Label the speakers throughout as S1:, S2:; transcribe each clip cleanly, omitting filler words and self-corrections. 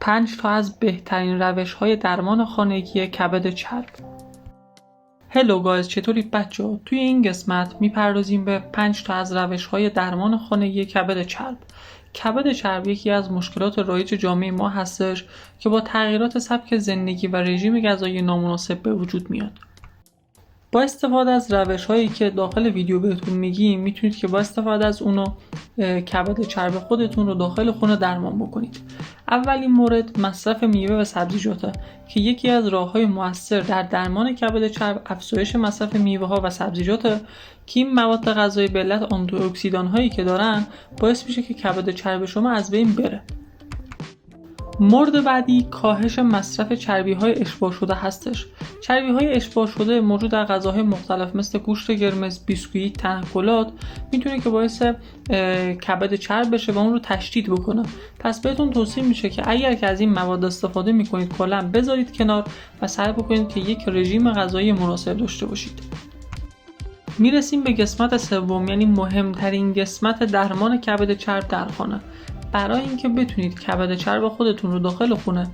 S1: 5 تا از بهترین روش‌های درمان خانگی کبد چرب. هلو گایز، چطوری بچه‌ها؟ توی این قسمت میپردازیم به 5 تا از روش‌های درمان خانگی کبد چرب. کبد چرب یکی از مشکلات رایج جامعه ما هستش که با تغییرات سبک زندگی و رژیم غذایی نامناسب به وجود میاد. با استفاده از روش‌هایی که داخل ویدیو بهتون میگیم میتونید که با استفاده از اونو کبد چرب خودتون رو داخل خونه درمان بکنید. اولین مورد مصرف میوه و سبزیجاته که یکی از راه‌های مؤثر در درمان کبد چرب افزایش مصرف میوه‌ها و سبزیجاته که این مواد غذایی به علت آنتی اکسیدان‌هایی که دارن باعث میشه که کبد چرب شما از بین بره. مورد بعدی کاهش مصرف چربی‌های اشباع شده هستش. چربی‌های اشباع شده موجود در غذاهای مختلف مثل گوشت قرمز، بیسکویت، تنقلات میتونه که باعث کبد چرب بشه و اون رو تشدید بکنه. پس بهتون توصیه میشه که اگر که از این مواد استفاده میکنید کلاً بذارید کنار و سعی بکنید که یک رژیم غذایی مناسب داشته باشید. میرسیم به قسمت سوم، یعنی مهمترین قسمت درمان کبد چرب در خانه. برای اینکه بتونید کبد چرب خودتون رو داخل خونه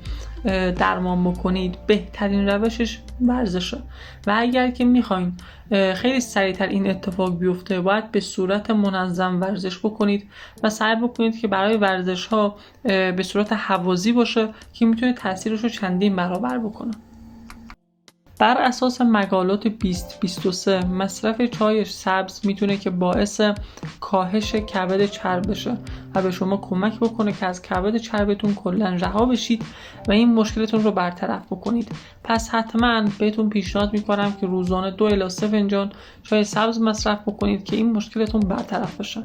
S1: درمان بکنید بهترین روشش ورزشه و اگر که میخواین خیلی سریعتر این اتفاق بیفته باید به صورت منظم ورزش بکنید و سعی بکنید که برای ورزش ها به صورت هوازی باشه که میتونه تاثیرش رو چندین برابر بکنه. بر اساس مقالات 2023 مصرف چای سبز میتونه که باعث کاهش کبد چرب بشه و به شما کمک بکنه که از کبد چربتون کلا رها بشید و این مشکلتون رو برطرف بکنید. پس حتما بهتون پیشنهاد میکنم که روزانه 2 الی 3 فنجان چای سبز مصرف بکنید که این مشکلتون برطرف بشه.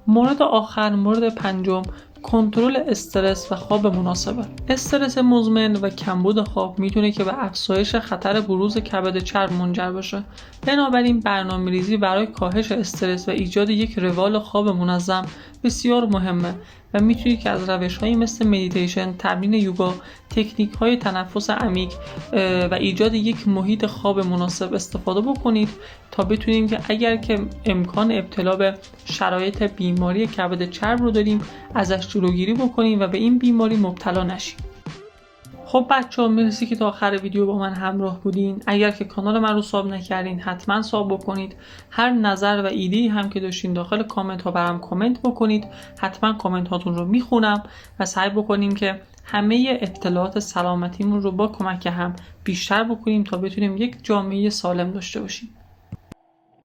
S1: مورد آخر، مورد پنجم، کنترل استرس و خواب مناسبه. استرس مزمن و کمبود خواب میتونه که به افزایش خطر بروز کبد چرب منجر بشه. بنابراین برنامه‌ریزی برای کاهش استرس و ایجاد یک روال خواب منظم بسیار مهمه و میتونید که از روش‌هایی مثل مدیتیشن، تمرین یوگا، تکنیک‌های تنفس عمیق و ایجاد یک محیط خواب مناسب استفاده بکنید تا بتونیم که اگر که امکان ابتلا به شرایط بیماری کبد چرب رو داریم ازش جلوگیری بکنیم و به این بیماری مبتلا نشیم. خب بچه‌ها، مرسی که تا آخر ویدیو با من همراه بودین. اگر که کانال من رو ساب نکردین حتما ساب بکنید. هر نظر و ایده‌ای هم که داشتین داخل کامنت ها برام کامنت بکنید. حتما کامنت هاتون رو میخونم و سعی بکنیم که همه اطلاعات سلامتیمون رو با کمک هم بیشتر بکنیم تا بتونیم یک جامعه سالم داشته باشیم.